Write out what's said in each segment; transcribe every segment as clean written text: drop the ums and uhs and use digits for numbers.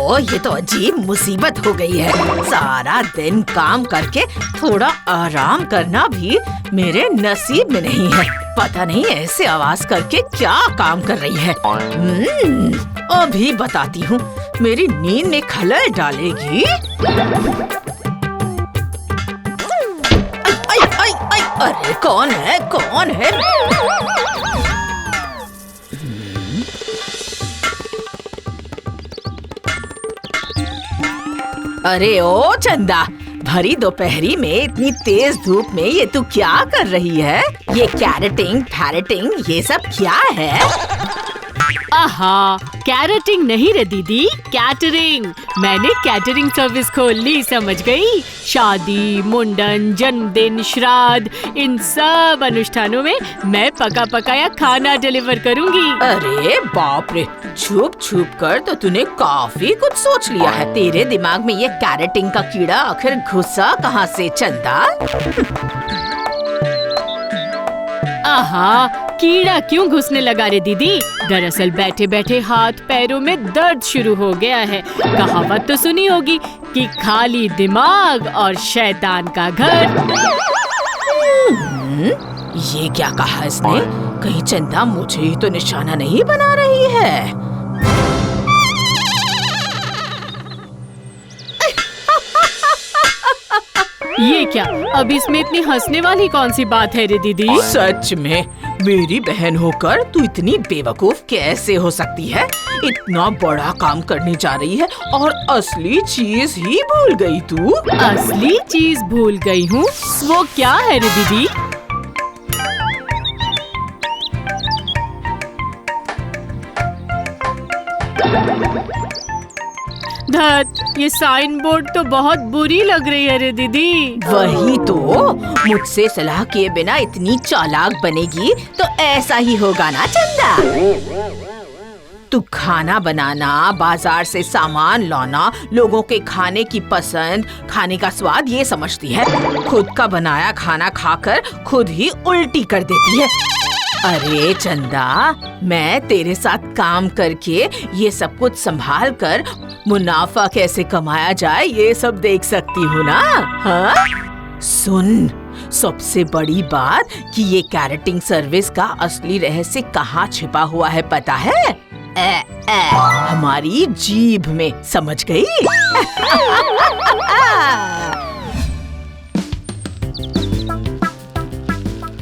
ओहो, ये तो अजीब मुसीबत हो गई है। सारा दिन काम करके थोड़ा आराम करना भी मेरे नसीब में नहीं है। पता नहीं ऐसे आवाज करके क्या काम कर रही है। अभी बताती हूँ, मेरी नींद में खलल डालेगी। आई, आई, आई, अरे कौन है, कौन है? अरे ओ चंदा, भरी दोपहरी में इतनी तेज धूप में ये तू क्या कर रही है? ये कैरेटिंग फैरेटिंग ये सब क्या है? आहा, कैरेटिंग नहीं रे दीदी, कैटरिंग। मैंने कैटरिंग सर्विस खोल ली, समझ गई? शादी, मुंडन, जन्मदिन, श्राद्ध, इन सब अनुष्ठानों में मैं पका पकाया खाना डिलीवर करूंगी। अरे बाप रे, छुप छुप कर तो तूने काफी कुछ सोच लिया है। तेरे दिमाग में ये कैरेटिंग का कीड़ा आखिर घुसा कहाँ से चंदा? आहा, कीड़ा क्यों घुसने लगा रे दीदी? दरअसल बैठे बैठे हाथ पैरों में दर्द शुरू हो गया है। कहावत तो सुनी होगी कि खाली दिमाग और शैतान का घर। ये क्या कहा इसने? कहीं चंदा मुझे ही तो निशाना नहीं बना रही है? ये क्या? अब इसमें इतनी हंसने वाली कौन सी बात है रे दीदी? सच में मेरी बहन होकर तू इतनी बेवकूफ कैसे हो सकती है? इतना बड़ा काम करने जा रही है और असली चीज ही भूल गई तू। असली चीज भूल गई हूँ? वो क्या है रे दीदी? धत, ये साइन बोर्ड तो बहुत बुरी लग रही है रे दीदी। वही तो, मुझसे सलाह किए बिना इतनी चालाक बनेगी तो ऐसा ही होगा ना चंदा। तू खाना बनाना, बाजार से सामान लाना, लोगों के खाने की पसंद, खाने का स्वाद ये समझती है। खुद का बनाया खाना खाकर खुद ही उल्टी कर देती है। अरे चंदा, मैं तेरे साथ काम करके ये सब कुछ संभाल कर मुनाफा कैसे कमाया जाए ये सब देख सकती हूँ ना? हाँ? सुन, सबसे बड़ी बात कि ये कैरेटिंग सर्विस का असली रहस्य कहाँ छिपा हुआ है पता है? हमारी जीभ में, समझ गई?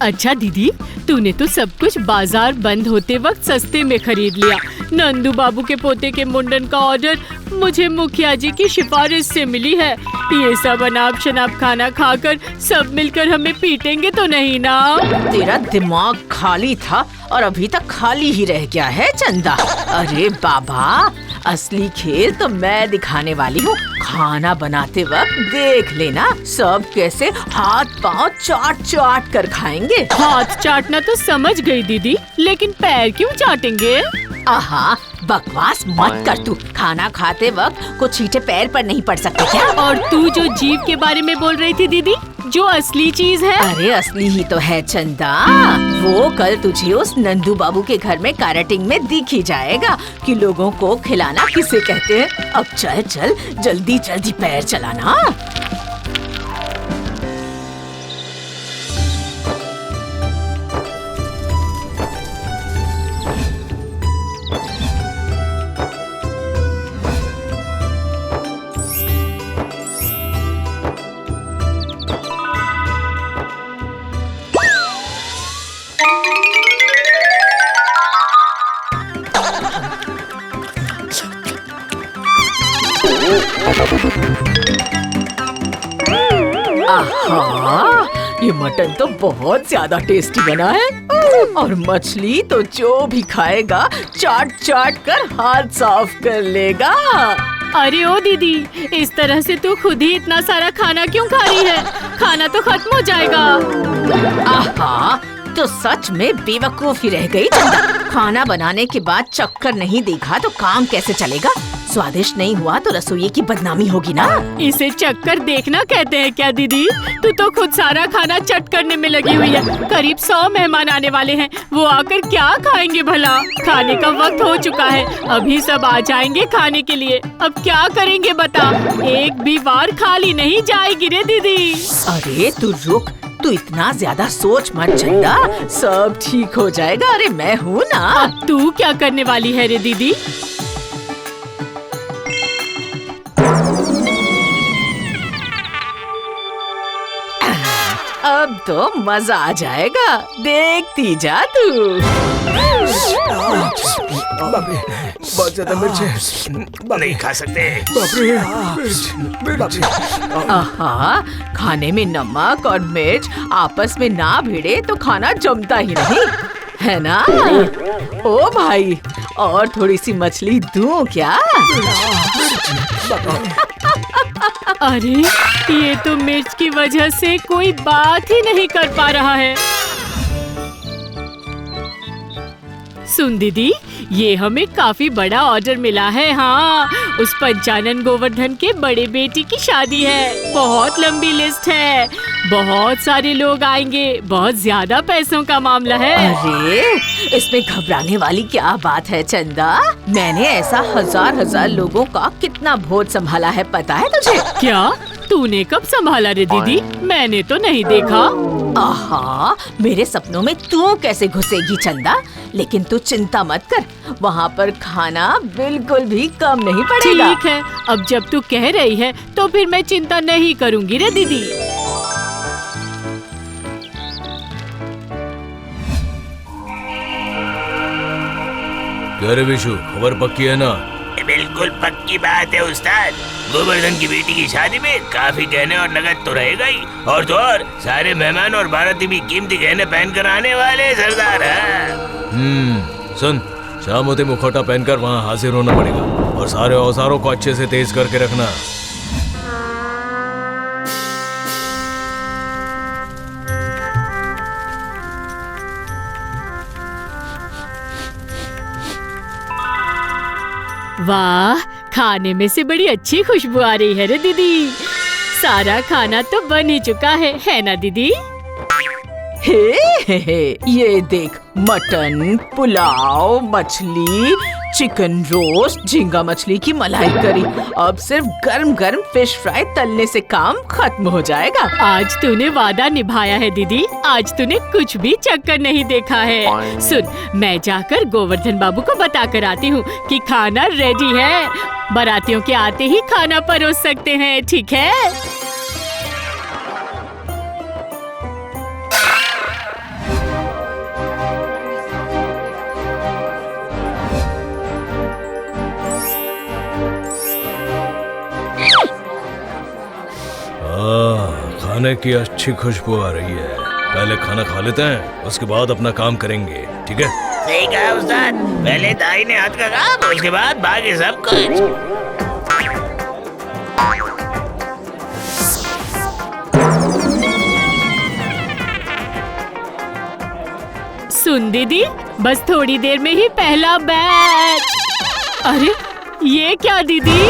अच्छा दीदी, तूने तो सब कुछ बाजार बंद होते वक्त सस्ते में खरीद लिया। नंदू बाबू के पोते के मुंडन का ऑर्डर मुझे मुखिया जी की सिफारिश से मिली है। ये सब अनाप शनाप खाना खाकर सब मिलकर हमें पीटेंगे तो नहीं ना? तेरा दिमाग खाली था और अभी तक खाली ही रह गया है चंदा। अरे बाबा, असली खेल तो मैं दिखाने वाली हूँ। खाना बनाते वक्त देख लेना सब कैसे हाथ पाँव चाट चाट कर खाएंगे। हाथ चाटना तो समझ गई दीदी, लेकिन पैर क्यों चाटेंगे? आहा, बकवास मत कर तू। खाना खाते वक्त कुछ छींटे पैर पर नहीं पड़ सकते क्या? और तू जो जीभ के बारे में बोल रही थी दीदी, जो असली चीज है? अरे असली ही तो है चंदा। वो कल तुझे उस नंदू बाबू के घर में कैरेटिंग में दिख ही जाएगा कि लोगों को खिलाना किसे कहते हैं। अब चल चल, जल्दी जल्दी पैर चलाना। आहा, ये मटन तो बहुत ज्यादा टेस्टी बना है और मछली तो जो भी खाएगा चाट चाट कर हाथ साफ कर लेगा। अरे ओ दीदी, इस तरह से तू खुद ही इतना सारा खाना क्यों खा रही है? खाना तो खत्म हो जाएगा। आहा, तो सच में बेवकूफ ही रह गई चंदा। खाना बनाने के बाद चक्कर नहीं देखा तो काम कैसे चलेगा? स्वादिष्ट नहीं हुआ तो रसोई की बदनामी होगी ना। इसे चक्कर देखना कहते हैं क्या दीदी? तू तो खुद सारा खाना चट करने में लगी हुई है। करीब 100 मेहमान आने वाले हैं, वो आकर क्या खाएंगे भला? खाने का वक्त हो चुका है, अभी सब आ जाएंगे खाने के लिए। अब क्या करेंगे बता? एक भी बार खाली नहीं जाएगी रे दीदी। अरे तू रुक, तू इतना ज्यादा सोच मत चंदा, सब ठीक हो जाएगा। अरे मैं हूँ ना। अब तू क्या करने वाली है रे दीदी? अब तो मजा आ जाएगा, देखती जा तू। बहुत ज्यादा मिर्च है, नहीं खा सकते। आहा, खाने में नमक और मिर्च आपस में ना भिड़े तो खाना जमता ही नहीं, है ना? ओ भाई, और थोड़ी सी मछली दूं क्या? अरे ये तो मिर्च की वजह से कोई बात ही नहीं कर पा रहा है। सुन दीदी, ये हमें काफी बड़ा ऑर्डर मिला है। हाँ, उस पंचानन गोवर्धन के बड़े बेटी की शादी है। बहुत लंबी लिस्ट है, बहुत सारे लोग आएंगे, बहुत ज्यादा पैसों का मामला है। अरे इसमें घबराने वाली क्या बात है चंदा? मैंने ऐसा हजार लोगों का कितना भोज संभाला है, पता है तुझे? क्या तूने कब संभाला रे दीदी? मैंने तो नहीं देखा। आहा, मेरे सपनों में तू कैसे घुसेगी चंदा? लेकिन तू चिंता मत कर, वहाँ पर खाना बिल्कुल भी कम नहीं पड़ेगा। ठीक है, अब जब तू कह रही है तो फिर मैं चिंता नहीं करूँगी रे दीदी। क्या रे विशु, खबर पक्की है ना? बिल्कुल पक्की बात है उस्ताद। गोवर्धन की बेटी की शादी में काफी गहने और नगद तो रहेगा ही, और तो और सारे मेहमान और बाराती भी कीमती गहने पहन कर आने वाले सरदार हैं। सुन, शाम होते मुखौटा पहनकर वहाँ हाजिर होना पड़ेगा और सारे औजारों को अच्छे से तेज करके रखना। वाह, खाने में से बड़ी अच्छी खुशबू आ रही है रे दीदी। सारा खाना तो बन ही चुका है ना दीदी? हे, ये देख, मटन, पुलाव, मछली, चिकन रोस्ट, झींगा मछली की मलाई करी। अब सिर्फ गरम गरम फिश फ्राई तलने से काम खत्म हो जाएगा। आज तूने वादा निभाया है दीदी, आज तूने कुछ भी चक्कर नहीं देखा है। सुन, मैं जाकर गोवर्धन बाबू को बता कर आती हूँ कि खाना रेडी है। बारातियों के आते ही खाना परोस सकते हैं, ठीक है? खाने की अच्छी खुशबू आ रही है। पहले खाना खा लेते हैं, उसके बाद अपना काम करेंगे, ठीक है? सही कहा उस्ताद, पहले दाहिने हाथ का काम, उसके बाद बाकी सब कुछ। सुन दीदी, बस थोड़ी देर में ही पहला बैच। अरे ये क्या दीदी?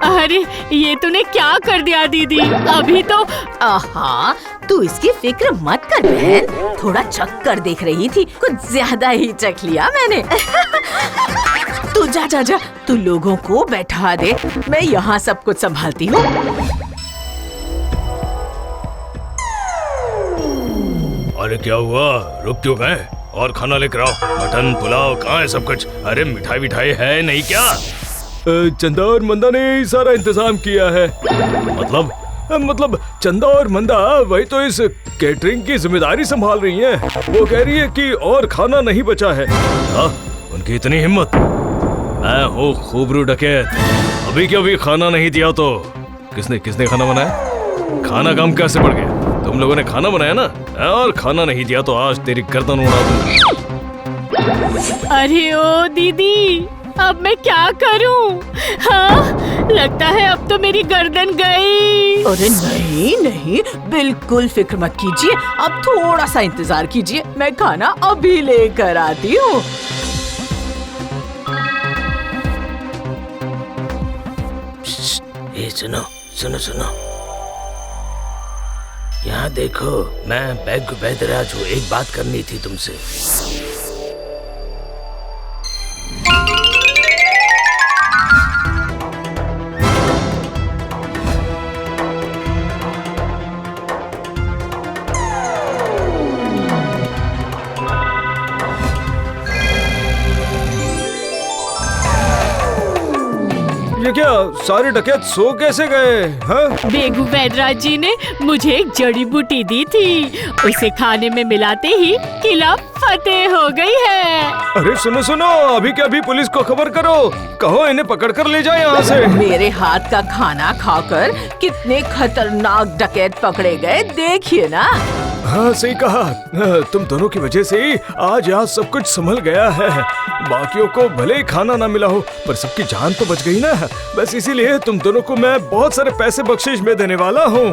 अरे ये तूने क्या कर दिया दीदी? अभी तो आहा, तू इसकी फिक्र मत कर बहन, थोड़ा चख कर देख रही थी, कुछ ज्यादा ही चख लिया मैंने। तू जा जा जा, तू लोगों को बैठा दे, मैं यहाँ सब कुछ संभालती हूँ। अरे क्या हुआ, रुक क्यों गए? और खाना लेकर आओ। मटन पुलाव कहाँ है सब कुछ? अरे मिठाई विठाई है नहीं क्या? चंदा और मंदा ने सारा इंतजाम किया है। मतलब चंदा और मंदा वही तो इस कैटरिंग की जिम्मेदारी संभाल रही हैं। वो कह रही है कि और खाना नहीं बचा है। उनकी इतनी हिम्मत। मैं हूँ खूबरू डकैत, अभी के अभी खाना नहीं दिया तो किसने खाना बनाया? खाना कम कैसे पड़ गया? तुम लोगों ने खाना बनाया ना, और खाना नहीं दिया तो आज तेरी गर्दन उड़ा दूंगा। अरे ओ दीदी, अब मैं क्या करूं? हाँ, लगता है अब तो मेरी गर्दन गई। अरे नहीं नहीं, बिल्कुल फिक्र मत कीजिए, अब थोड़ा सा इंतजार कीजिए, मैं खाना अभी लेकर आती हूँ। ये सुनो सुनो सुनो, यहाँ देखो, मैं बैग बैदराज हूँ, एक बात करनी थी तुमसे। ये क्या, सारे डकैत सो कैसे गए? हाँ? बेगू वैदराज जी ने मुझे एक जड़ी बूटी दी थी, उसे खाने में मिलाते ही किला फतेह हो गई है। अरे सुनो सुनो, अभी के अभी पुलिस को खबर करो, कहो इन्हें पकड़ कर ले जाए यहाँ से। मेरे हाथ का खाना खाकर कितने खतरनाक डकैत पकड़े गए, देखिए ना। हाँ सही कहा, तुम दोनों की वजह से ही आज यहाँ सब कुछ संभल गया है। बाकियों को भले ही खाना ना मिला हो, पर सबकी जान तो बच गई ना। बस इसीलिए तुम दोनों को मैं बहुत सारे पैसे बख्शिश में देने वाला हूँ।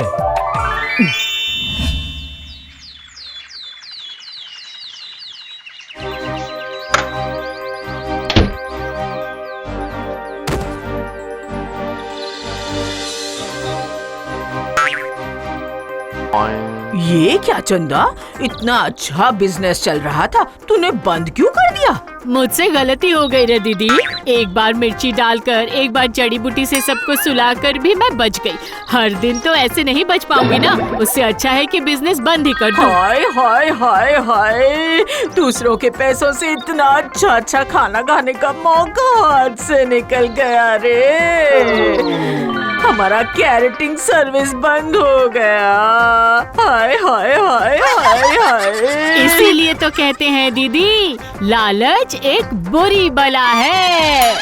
ये क्या चंदा, इतना अच्छा बिजनेस चल रहा था, तूने बंद क्यों कर दिया? मुझसे गलती हो गई रे दीदी, एक बार मिर्ची डालकर, एक बार जड़ी बूटी से सबको सुलाकर भी मैं बच गई। हर दिन तो ऐसे नहीं बच पाऊंगी ना, उससे अच्छा है कि बिजनेस बंद ही कर दूं। हाय हाय हाय हाय, दूसरों के पैसों से इतना अच्छा अच्छा खाना खाने का मौका हाथ से निकल गया रे। हमारा कैटरिंग सर्विस बंद हो गया। हाय हाय हाय हाय हाय। इसीलिए तो कहते हैं दीदी, लालच एक बुरी बला है।